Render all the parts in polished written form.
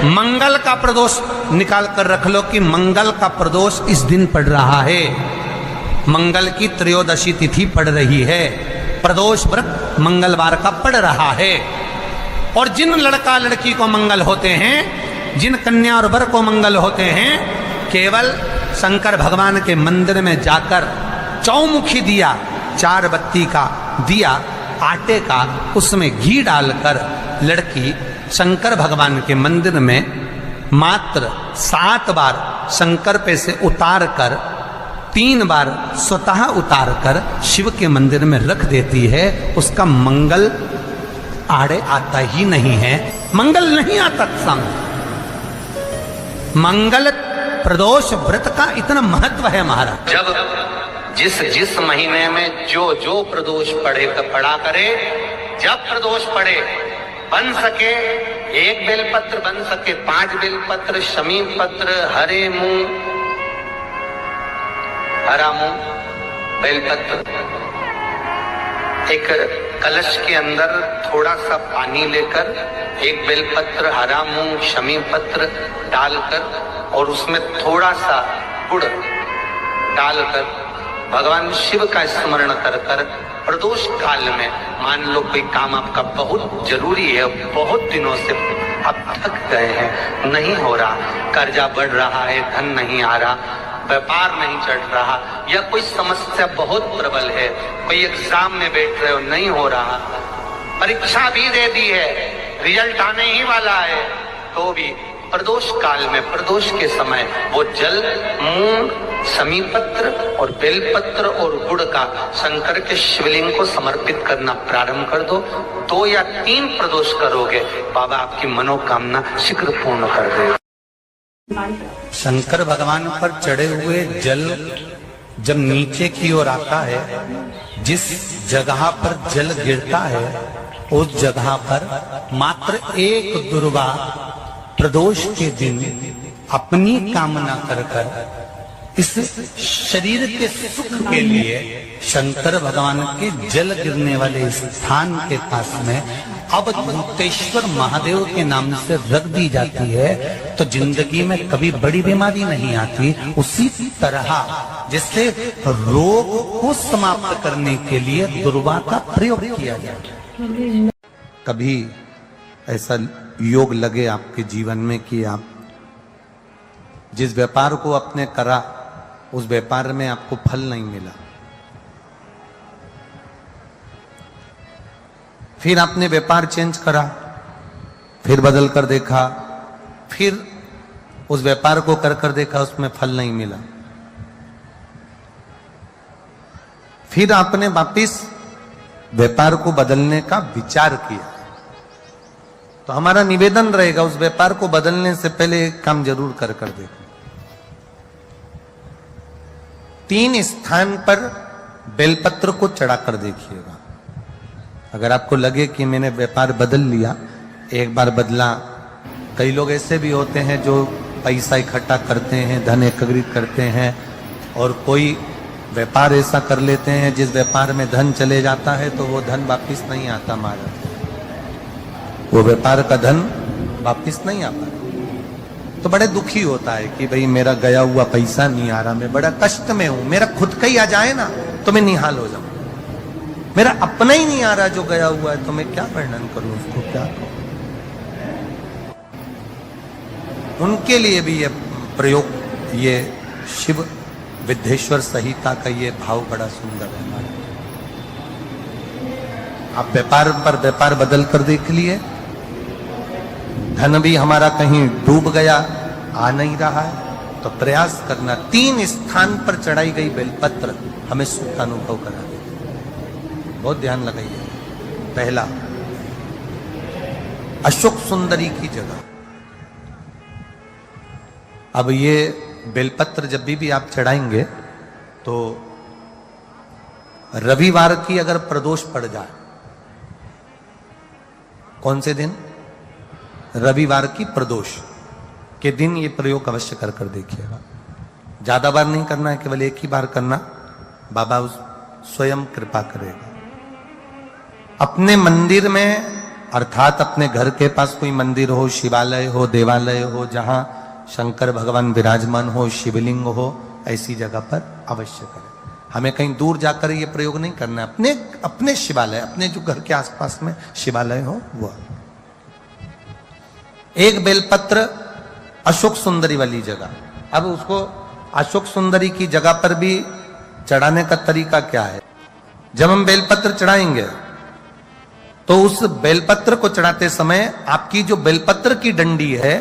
मंगल का प्रदोष निकाल कर रख लो कि मंगल का प्रदोष इस दिन पड़ रहा है, मंगल की त्रयोदशी तिथि पड़ रही है, प्रदोष व्रत मंगलवार का पड़ रहा है। और जिन लड़का लड़की को मंगल होते हैं, जिन कन्या और वर को मंगल होते हैं, केवल शंकर भगवान के मंदिर में जाकर चौमुखी दिया, 4 बत्ती का दिया आटे का, उसमें घी डालकर लड़की शंकर भगवान के मंदिर में मात्र 7 बार शंकर पे से उतार कर 3 बार स्वतः उतार कर शिव के मंदिर में रख देती है। उसका मंगल आड़े आता ही नहीं है, मंगल नहीं आता सामने। मंगल प्रदोष व्रत का इतना महत्व है महाराज। जब जिस महीने में जो प्रदोष पड़ा करे, जब प्रदोष पड़े, बन सके 1 बेलपत्र, बन सके 5 बेलपत्र, शमी पत्र, हरे मूंग, हरा मूंग, बेलपत्र, एक कलश के अंदर थोड़ा सा पानी लेकर 1 बेलपत्र, हरा मूंग, शमी पत्र डालकर और उसमें थोड़ा सा गुड़ डालकर भगवान शिव का स्मरण कर कर प्रदोष काल में, मान लो कोई काम आपका बहुत जरूरी है, बहुत दिनों से आप थक गए हैं, नहीं हो रहा, कर्जा बढ़ रहा है, धन नहीं आ रहा, व्यापार नहीं चढ़ रहा, या कोई समस्या बहुत प्रबल है, कोई एग्जाम में बैठ रहे हो, नहीं हो रहा, परीक्षा भी दे दी है, रिजल्ट आने ही वाला है, तो भी प्रदोष काल में, प्रदोष के समय वो जल, मूंग, शमी पत्र और बेलपत्र और गुड़ का शंकर के शिवलिंग को समर्पित करना प्रारंभ कर दो। 2 या 3 प्रदोष करोगे, बाबा आपकी मनोकामना शीघ्र पूर्ण कर देगा। शंकर भगवान पर चढ़े हुए जल जब नीचे की ओर आता है, जिस जगह पर जल गिरता है उस जगह पर मात्र 1 दुर्वा प्रदोष के दिन अपनी कामना कर कर इस शरीर के सुख के लिए शंकर भगवान के जल गिरने वाले स्थान के पास में अवधूतेश्वर महादेव के नाम से रख दी जाती है, तो जिंदगी में कभी बड़ी बीमारी नहीं आती। उसी तरह जिससे रोग को समाप्त करने के लिए दुर्वा का प्रयोग किया जाता है। कभी ऐसा योग लगे आपके जीवन में कि आप जिस व्यापार को आपने करा उस व्यापार में आपको फल नहीं मिला, फिर आपने व्यापार चेंज करा, फिर बदल कर देखा, फिर उस व्यापार को कर देखा, उसमें फल नहीं मिला, फिर आपने वापिस व्यापार को बदलने का विचार किया, तो हमारा निवेदन रहेगा उस व्यापार को बदलने से पहले एक काम जरूर कर देखो। 3 स्थान पर बेलपत्र को चढ़ाकर देखिएगा। अगर आपको लगे कि मैंने व्यापार बदल लिया, एक बार बदला, कई लोग ऐसे भी होते हैं जो पैसा इकट्ठा करते हैं, धन एकत्रित करते हैं, और कोई व्यापार ऐसा कर लेते हैं जिस व्यापार में धन चले जाता है तो वो धन वापिस नहीं आता महाराज, वो व्यापार का धन वापिस नहीं आता, तो बड़े दुखी होता है कि भाई मेरा गया हुआ पैसा नहीं आ रहा, मैं बड़ा कष्ट में हूं, मेरा खुद का ही आ जाए ना तो मैं निहाल हो जाऊं, मेरा अपना ही नहीं आ रहा जो गया हुआ है, तो मैं क्या वर्णन करूं, उसको क्या कहूं। उनके लिए भी ये प्रयोग, ये शिव विद्येश्वर संहिता का ये भाव बड़ा सुंदर है हमारे। आप व्यापार पर व्यापार बदल कर देख लिए, धन भी हमारा कहीं डूब गया, आ नहीं रहा है, तो प्रयास करना 3 स्थान पर चढ़ाई गई बेलपत्र हमें सुख का अनुभव करा दे। बहुत ध्यान लगाइए। पहला, अशोक सुंदरी की जगह। अब ये बेलपत्र जब भी आप चढ़ाएंगे तो रविवार की अगर प्रदोष पड़ जाए, कौन से दिन? रविवार की प्रदोष के दिन ये प्रयोग अवश्य कर देखिएगा। ज्यादा बार नहीं करना है, केवल एक ही बार करना, बाबा स्वयं कृपा करेगा। अपने मंदिर में अर्थात अपने घर के पास कोई मंदिर हो, शिवालय हो, देवालय हो, जहां शंकर भगवान विराजमान हो, शिवलिंग हो, ऐसी जगह पर अवश्य करें। हमें कहीं दूर जाकर ये प्रयोग नहीं करना है। अपने अपने शिवालय, अपने जो घर के आसपास में शिवालय हो वो। एक बेलपत्र अशोक सुंदरी वाली जगह। अब उसको अशोक सुंदरी की जगह पर भी चढ़ाने का तरीका क्या है? जब हम बेलपत्र चढ़ाएंगे तो उस बेलपत्र को चढ़ाते समय आपकी जो बेलपत्र की डंडी है,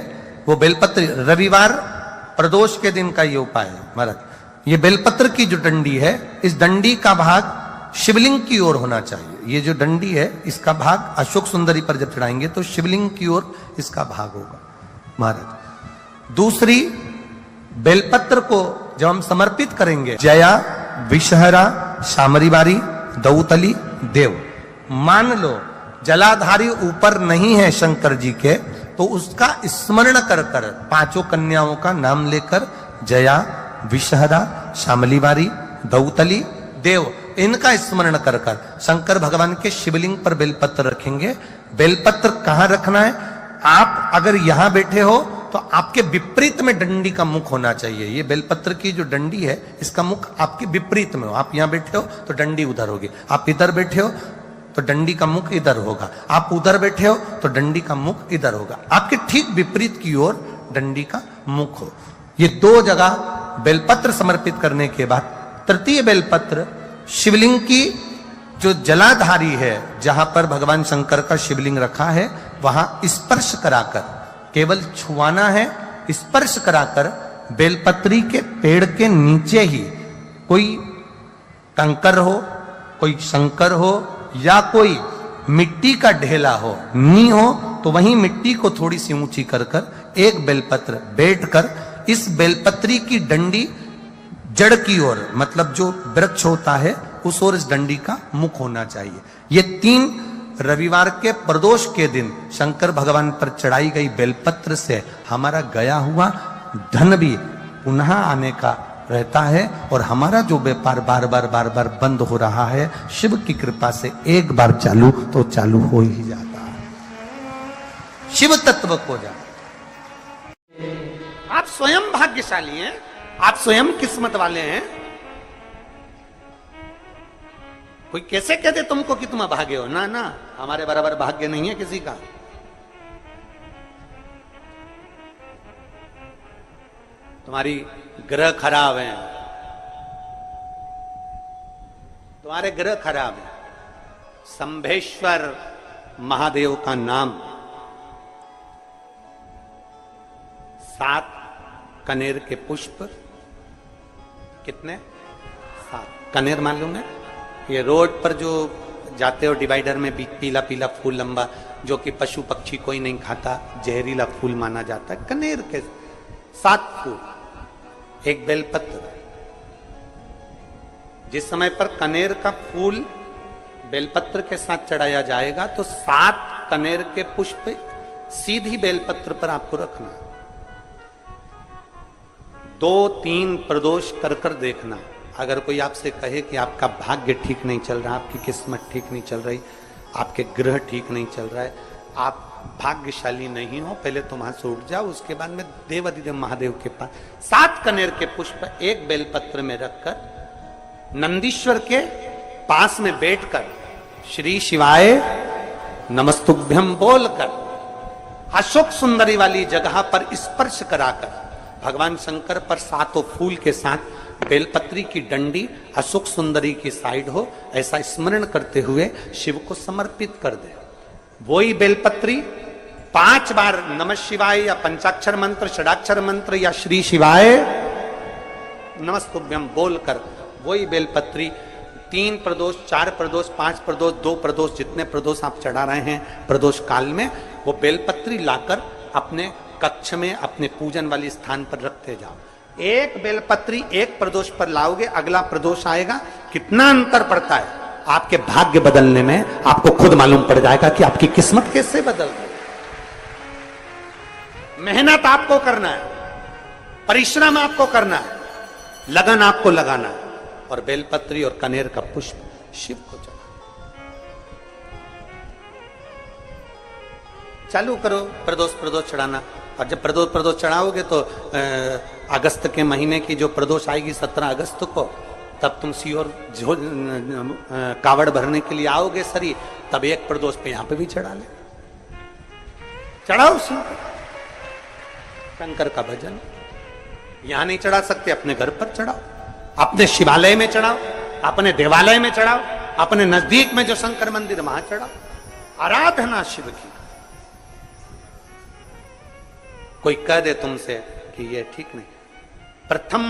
वो बेलपत्र, रविवार प्रदोष के दिन का ये उपाय है महाराज। ये बेलपत्र की जो डंडी है, इस डंडी का भाग शिवलिंग की ओर होना चाहिए। ये जो डंडी है, इसका भाग अशोक सुंदरी पर जब चढ़ाएंगे तो शिवलिंग की ओर इसका भाग होगा महाराज। दूसरी, बेलपत्र को जब हम समर्पित करेंगे, जया, विषहरा, शामरीवारी, दौतली, देव। मान लो जलाधारी ऊपर नहीं है शंकर जी के, तो उसका स्मरण कर कर, पांचों कन्याओं का नाम लेकर, जया, विषहरा, शामलीवारी, दौतली, देव, इनका स्मरण कर कर शंकर भगवान के शिवलिंग पर बेलपत्र रखेंगे। बेलपत्र कहां रखना है? आप अगर यहां बैठे हो तो आपके विपरीत में डंडी का मुख होना चाहिए। ये बेलपत्र की जो डंडी है, इसका मुख आपके विपरीत में हो। आप यहां बैठे हो तो डंडी उधर होगी, आप इधर बैठे हो तो डंडी का मुख इधर होगा, आप उधर बैठे हो तो डंडी का मुख इधर होगा। आपके ठीक विपरीत की ओर डंडी का मुख हो। ये दो जगह बेलपत्र समर्पित करने के बाद तृतीय बेलपत्र शिवलिंग की जो जलाधारी है, जहां पर भगवान शंकर का शिवलिंग रखा है, वहां स्पर्श कराकर, केवल छुआना है, स्पर्श कराकर बेलपत्री के पेड़ के नीचे ही कोई कंकर हो, कोई शंकर हो, या कोई मिट्टी का ढेला हो, नी हो, तो वहीं मिट्टी को थोड़ी सी ऊंची कर कर एक बेलपत्र बैठकर इस बेलपत्री की डंडी जड़ की ओर, मतलब जो वृक्ष होता है उस ओर इस डंडी का मुख होना चाहिए। ये 3 रविवार के प्रदोष के दिन शंकर भगवान पर चढ़ाई गई बेलपत्र से हमारा गया हुआ धन भी पुनः आने का रहता है, और हमारा जो व्यापार बार बार बंद हो रहा है, शिव की कृपा से एक बार चालू तो चालू हो ही जाता है, शिव तत्व को जाता। आप स्वयं भाग्यशाली हैं, आप स्वयं किस्मत वाले हैं। कोई कैसे कह दे तुमको कि तुम अभागे हो? ना ना, हमारे बराबर भाग्य नहीं है किसी का। तुम्हारी ग्रह खराब हैं, तुम्हारे ग्रह खराब हैं। संभेश्वर महादेव का नाम, 7 कनेर के पुष्प, कितने? 7 कनेर मालूम है? ये रोड पर जो जाते हो डिवाइडर में पीला पीला फूल लंबा, जो कि पशु पक्षी कोई नहीं खाता, जहरीला फूल माना जाता है। कनेर के 7 फूल, एक बेलपत्र। जिस समय पर कनेर का फूल बेलपत्र के साथ चढ़ाया जाएगा तो 7 कनेर के पुष्प सीधी बेलपत्र पर आपको रखना। 2-3 प्रदोष कर कर देखना। अगर कोई आपसे कहे कि आपका भाग्य ठीक नहीं चल रहा, आपकी किस्मत ठीक नहीं चल रही, आपके ग्रह ठीक नहीं चल रहा है, आप भाग्यशाली नहीं हो, पहले तुम वहां से उठ जाओ। उसके बाद में देवाधिदेव महादेव के पास 7 कनेर के पुष्प एक बेलपत्र में रखकर नंदीश्वर के पास में बैठकर श्री शिवाय नमस्तुभ्यम बोलकर अशोक सुंदरी वाली जगह पर स्पर्श कराकर भगवान शंकर पर 7 फूल के साथ बेलपत्री की डंडी अशोक सुंदरी की साइड हो, ऐसा स्मरण करते हुए शिव को समर्पित कर दे। वही बेलपत्री 5 बार नमः शिवाय या पंचाक्षर मंत्र, षडाक्षर मंत्र या श्री शिवाय नमस्तुभ्यम बोलकर वही बेलपत्री 3 प्रदोष, 4 प्रदोष, 5 प्रदोष, 2 प्रदोष, जितने प्रदोष आप चढ़ा रहे हैं प्रदोष काल में, वो बेलपत्री लाकर अपने कक्ष में, अपने पूजन वाले स्थान पर रखते जाओ। एक बेलपत्री एक प्रदोष पर लाओगे, अगला प्रदोष आएगा, कितना अंतर पड़ता है आपके भाग्य बदलने में, आपको खुद मालूम पड़ जाएगा कि आपकी किस्मत कैसे बदल गई। मेहनत आपको करना है, परिश्रम आपको करना है, लगन आपको लगाना है, और बेलपत्री और कनेर का पुष्प शिव को चढ़ा। चालू करो प्रदोष प्रदोष चढ़ाना। और जब प्रदोष प्रदोष चढ़ाओगे तो अगस्त के महीने की जो प्रदोष आएगी 17 अगस्त को, तब तुम सीहोर कावड़ भरने के लिए आओगे सरी, तब एक प्रदोष पे यहां पे भी चढ़ा ले, चढ़ाओ शंकर का भजन। यहां नहीं चढ़ा सकते, अपने घर पर चढ़ाओ, अपने शिवालय में चढ़ाओ, अपने देवालय में चढ़ाओ, अपने नजदीक में जो शंकर मंदिर वहां चढ़ाओ, आराधना शिव की। कोई कह दे तुमसे कि ये ठीक नहीं, प्रथम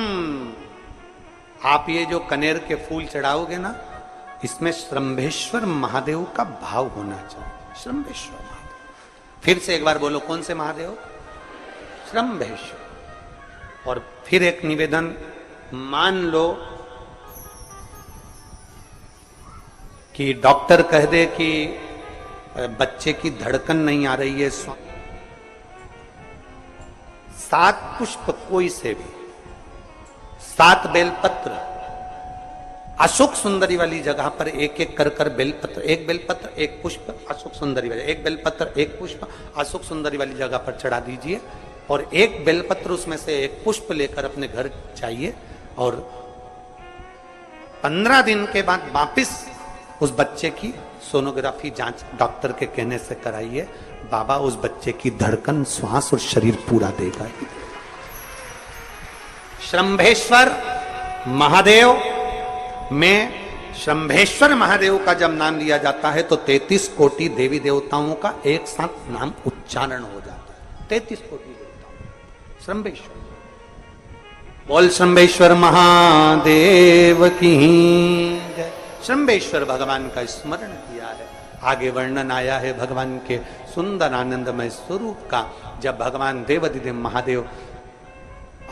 आप ये जो कनेर के फूल चढ़ाओगे ना, इसमें श्रंभेश्वर महादेव का भाव होना चाहिए। श्रंभेश्वर महादेव, फिर से एक बार बोलो, कौन से महादेव? श्रंभेश्वर। और फिर एक निवेदन, मान लो कि डॉक्टर कह दे कि बच्चे की धड़कन नहीं आ रही है, 7 पुष्प कोई से भी, 7 बेलपत्र, अशोक सुंदरी वाली जगह पर एक एक कर कर बेलपत्र, एक बेलपत्र एक पुष्प अशोक सुंदरी वाली, एक बेलपत्र एक पुष्प अशोक सुंदरी वाली जगह पर चढ़ा दीजिए, और एक बेलपत्र उसमें से एक पुष्प लेकर अपने घर जाइए, और 15 दिन के बाद वापिस उस बच्चे की सोनोग्राफी जांच डॉक्टर के कहने से कराइए। बाबा उस बच्चे की धड़कन, श्वास और शरीर पूरा देगा। श्रंभेश्वर महादेव में, श्रंभेश्वर महादेव का जब नाम लिया जाता है तो 33 कोटि देवी देवताओं का एक साथ नाम उच्चारण हो जाता है। 33 कोटि देवताओं, श्रंभेश्वर। बोल श्रंभेश्वर महादेव की जय। श्रंभेश्वर भगवान का स्मरण किया है। आगे वर्णन आया है भगवान के सुंदर आनंदमय स्वरूप का। जब भगवान देवाधिदेव महादेव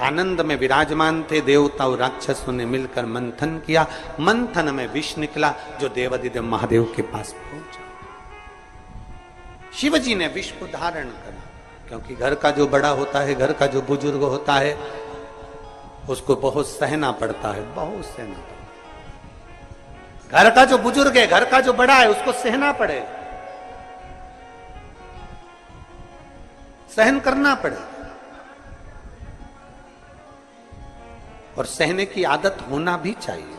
आनंद में विराजमान थे, देवता और राक्षसों ने मिलकर मंथन किया, मंथन में विष निकला जो देवाधिदेव महादेव के पास पहुंचा। शिवजी ने विष को धारण करा, क्योंकि घर का जो बड़ा होता है, घर का जो बुजुर्ग होता है, उसको बहुत सहना पड़ता है, बहुत सहना पड़ता है। घर का जो बुजुर्ग है, घर का जो बड़ा है, उसको सहना पड़े, सहन करना पड़े, और सहने की आदत होना भी चाहिए।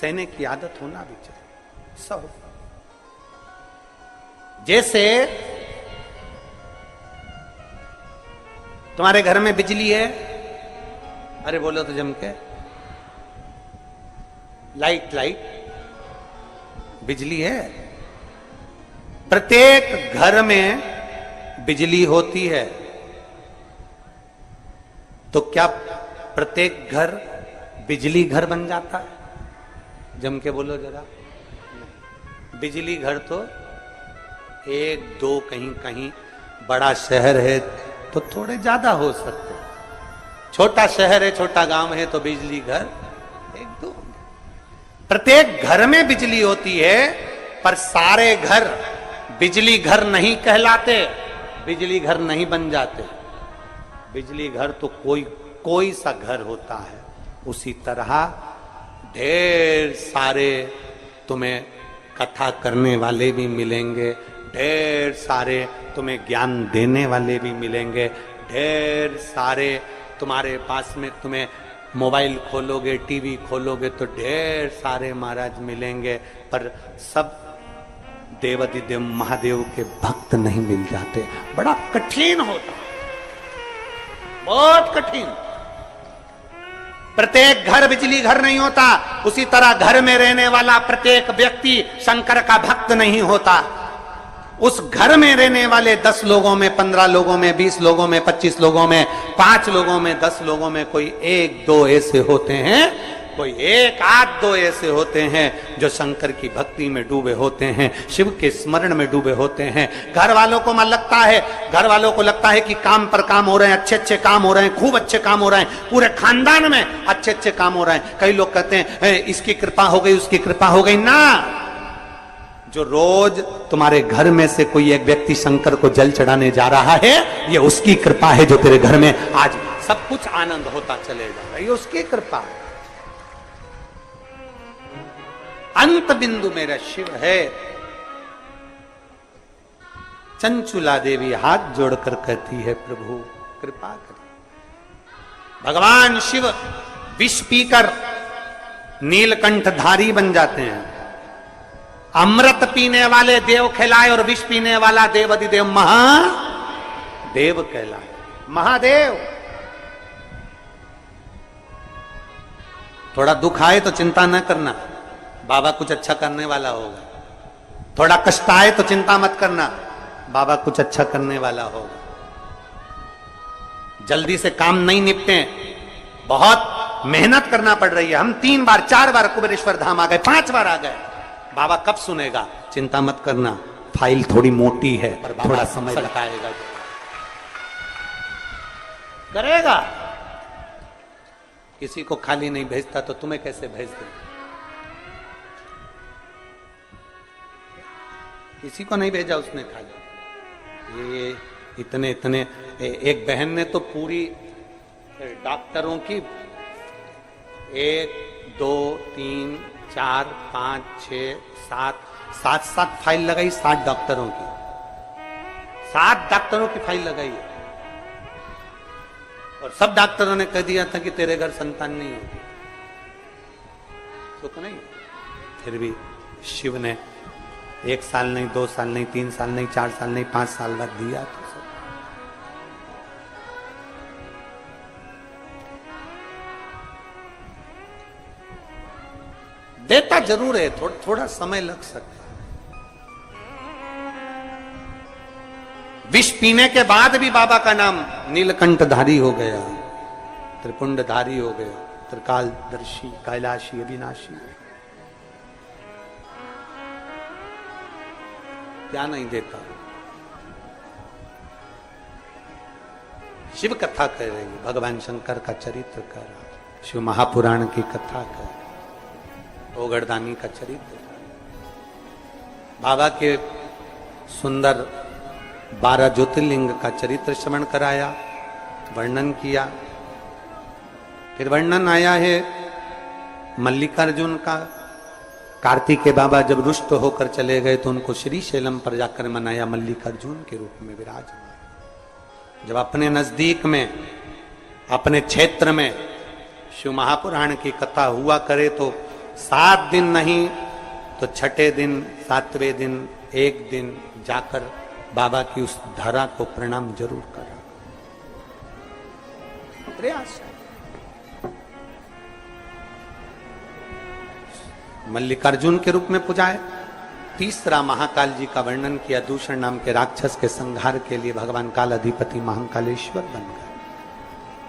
सहने की आदत होना भी चाहिए सब। जैसे तुम्हारे घर में बिजली है, अरे बोलो तो जम के, लाइट बिजली है, प्रत्येक घर में बिजली होती है, तो क्या प्रत्येक घर बिजली घर बन जाता है? जम के बोलो जरा। बिजली घर तो 1 2 कहीं कहीं, बड़ा शहर है तो थोड़े ज्यादा हो सकते, छोटा शहर है, छोटा गांव है तो बिजली घर 1 2। प्रत्येक घर में बिजली होती है, पर सारे घर बिजली घर नहीं कहलाते, बिजली घर नहीं बन जाते। बिजली घर तो कोई सा घर होता है। उसी तरह ढेर सारे तुम्हें कथा करने वाले भी मिलेंगे, ढेर सारे तुम्हें ज्ञान देने वाले भी मिलेंगे, ढेर सारे तुम्हारे पास में, तुम्हें मोबाइल खोलोगे, टीवी खोलोगे तो ढेर सारे महाराज मिलेंगे, पर सब देवाधिदेव महादेव के भक्त नहीं मिल जाते। बड़ा कठिन होता, बहुत कठिन। प्रत्येक घर बिजली घर नहीं होता, उसी तरह घर में रहने वाला प्रत्येक व्यक्ति शंकर का भक्त नहीं होता। उस घर में रहने वाले 10 लोगों में, 15 लोगों में, 20 लोगों में, 25 लोगों में, 5 लोगों में, 10 लोगों में कोई 1 2 ऐसे होते हैं, कोई 1 8 2 ऐसे होते हैं जो शंकर की भक्ति में डूबे होते हैं, शिव के स्मरण में डूबे होते हैं। घर वालों को घर वालों को लगता है कि काम पर काम हो रहे हैं, अच्छे अच्छे काम हो रहे हैं, खूब अच्छे काम हो रहे हैं, पूरे खानदान में अच्छे अच्छे काम हो रहे हैं। कई लोग कहते हैं इसकी कृपा हो गई, उसकी कृपा हो गई ना। जो रोज तुम्हारे घर में से कोई एक व्यक्ति शंकर को जल चढ़ाने जा रहा है, ये उसकी कृपा है जो तेरे घर में आज सब कुछ आनंद होता चले जा रहा है, ये उसकी कृपा है। अंत बिंदु मेरा शिव है। चंचुला देवी हाथ जोड़कर कहती है प्रभु कृपा करें। भगवान शिव विष पीकर नीलकंठधारी बन जाते हैं। अमृत पीने वाले देव कहलाए और विष पीने वाला देव अधिदेव महादेव कहलाए। महादेव। थोड़ा दुख आए तो चिंता न करना, बाबा कुछ अच्छा करने वाला होगा। थोड़ा कष्ट आए तो चिंता मत करना, बाबा कुछ अच्छा करने वाला होगा। जल्दी से काम नहीं निपटे, बहुत मेहनत करना पड़ रही है। हम 3 बार 4 बार कुबेरेश्वर धाम आ गए, 5 बार आ गए, बाबा कब सुनेगा? चिंता मत करना, फाइल थोड़ी मोटी है पर थोड़ा समय लगाएगा, करेगा। किसी को खाली नहीं भेजता तो तुम्हें कैसे भेज दे? किसी को नहीं भेजा उसने खाली। ये इतने एक बहन ने तो पूरी डॉक्टरों की 1 2 3 4 5 6 7 फाइल लगाई। 7 डॉक्टरों की, 7 डॉक्टरों की फाइल लगाई है। और सब डॉक्टरों ने कह दिया था कि तेरे घर संतान नहीं होगी, तो नहीं। फिर भी शिव ने 1 साल नहीं, 2 साल नहीं, 3 साल नहीं, 4 साल नहीं, 5 साल बाद दिया। तो सब देता जरूर है, थोड़ा समय लग सकता है। विष पीने के बाद भी बाबा का नाम नीलकंठधारी हो गया, त्रिपुंडधारी हो गया, त्रिकालदर्शी, कैलाशी, अविनाशी। क्या नहीं देता? शिव कथा कह रही है, भगवान शंकर का चरित्र कह रहा है, शिव महापुराण की कथा कह रहा है, ओगड़दानी का चरित्र, बाबा के सुंदर 12 ज्योतिर्लिंग का चरित्र श्रवण कराया, वर्णन किया। फिर वर्णन आया है मल्लिकार्जुन का। कार्तिकेय बाबा जब रुष्ट होकर चले गए तो उनको श्रीशैलम पर जाकर मनाया, मल्लिकार्जुन के रूप में विराजमान। जब अपने नजदीक में, अपने क्षेत्र में शिव महापुराण की कथा हुआ करे तो 7 दिन नहीं तो 6ठे दिन, 7वें दिन, 1 दिन जाकर बाबा की उस धरा को प्रणाम जरूर करा। प्रयास। मल्लिकार्जुन के रूप में पूजाए। तीसरा महाकाल जी का वर्णन किया, दूषण नाम के राक्षस के संहार के लिए भगवान काल अधिपति महाकालेश्वर बन गए।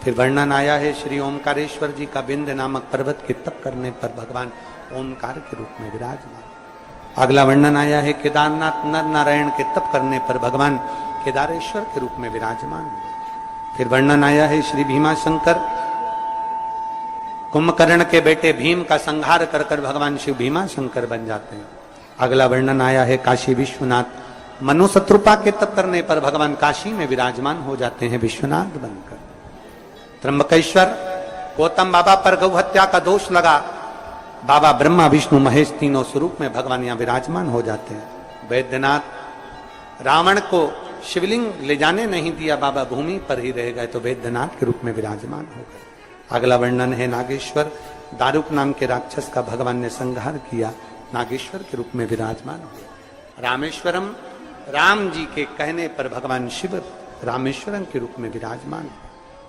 फिर वर्णन आया है श्री ओमकारेश्वर जी का, विंध्य नामक पर्वत के तप करने पर भगवान ओमकार के रूप में विराजमान। अगला वर्णन आया है केदारनाथ नर नारायण के तप करने पर भगवान केदारेश्वर के रूप में विराजमान। फिर वर्णन आया है श्री भीमाशंकर, कुंभकर्ण के बेटे भीम का संहार कर कर भगवान शिव भीमाशंकर बन जाते हैं। अगला वर्णन आया है काशी विश्वनाथ, मनु शत्रुपा के तप करने पर भगवान काशी में विराजमान हो जाते हैं विश्वनाथ बनकर। त्र्यंबकेश्वर, गौतम बाबा पर गौ हत्या का दोष लगा, बाबा ब्रह्मा विष्णु महेश तीनों स्वरूप में भगवान यहाँ विराजमान हो जाते हैं। वैद्यनाथ, रावण को शिवलिंग ले जाने नहीं दिया, बाबा भूमि पर ही रह गए तो वैद्यनाथ के रूप में विराजमान हो गए। अगला वर्णन है नागेश्वर, दारुक नाम के राक्षस का भगवान ने संहार किया, नागेश्वर के रूप में विराजमान हो गए। रामेश्वरम, राम जी के कहने पर भगवान शिव रामेश्वरम के रूप में विराजमान।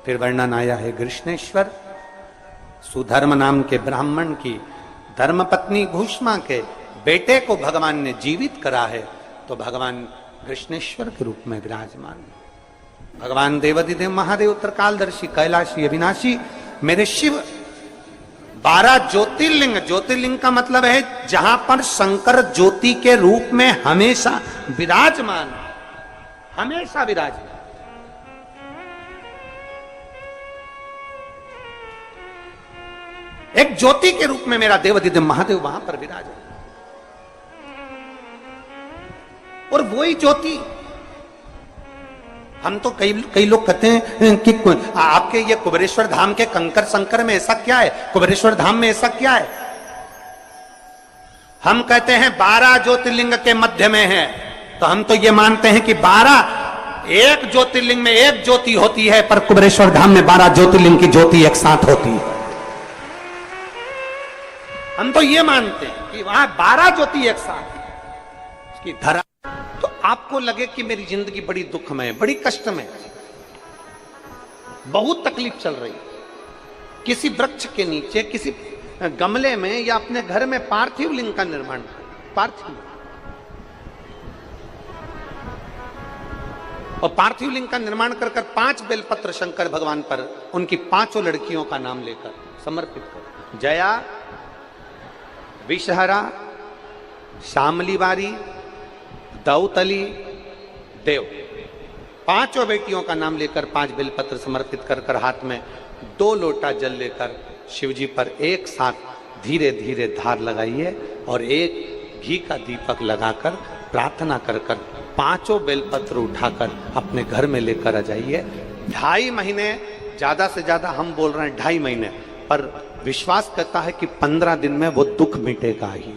फिर वर्णन आया है कृष्णेश्वर, सुधर्म नाम के ब्राह्मण की धर्मपत्नी भूष्मा के बेटे को भगवान ने जीवित करा है तो भगवान कृष्णेश्वर के रूप में विराजमान। भगवान देवाधिदेव महादेव, उत्तरकालदर्शी, कैलाशी, अविनाशी, मेरे शिव। 12 ज्योतिर्लिंग, ज्योतिर्लिंग का मतलब है जहां पर शंकर ज्योति के रूप में हमेशा विराजमान, हमेशा विराजमान। एक ज्योति के रूप में मेरा देवाधिदेव महादेव वहां पर विराजमान। और वही ज्योति, हम तो कई लोग कहते हैं कि आपके ये कुबेरेश्वर धाम के कंकर संकर में ऐसा क्या है, कुबेरेश्वर धाम में ऐसा क्या है। हम कहते हैं 12 ज्योतिर्लिंग के मध्य में है, तो हम तो ये मानते हैं कि 12 एक ज्योतिर्लिंग में एक ज्योति होती है, पर कुबेरेश्वर धाम में 12 ज्योतिर्लिंग की ज्योति एक साथ होती है। हम तो ये मानते हैं कि वहां 12 ज्योति एक साथ उसकी धरा। तो आपको लगे कि मेरी जिंदगी बड़ी दुखमय, बड़ी कष्टमय, बहुत तकलीफ चल रही, किसी वृक्ष के नीचे, किसी गमले में या अपने घर में पार्थिव लिंग का निर्माण, पार्थिव और पार्थिव लिंग का निर्माण कर 5 बेलपत्र शंकर भगवान पर उनकी 5 लड़कियों का नाम लेकर समर्पित कर, जया, विषहरा, शामलीवारी, दौतली, देव, 5 बेटियों का नाम लेकर 5 बेलपत्र समर्पित कर हाथ में 2 लोटा जल लेकर शिवजी पर एक साथ धीरे धीरे धार लगाइए और एक घी का दीपक लगाकर प्रार्थना कर 5 बेलपत्र उठाकर अपने घर में लेकर आ जाइए। 2.5 महीने, ज्यादा से ज्यादा हम बोल रहे हैं 2.5 महीने, पर विश्वास करता है कि 15 दिन में वो दुख मिटेगा ही।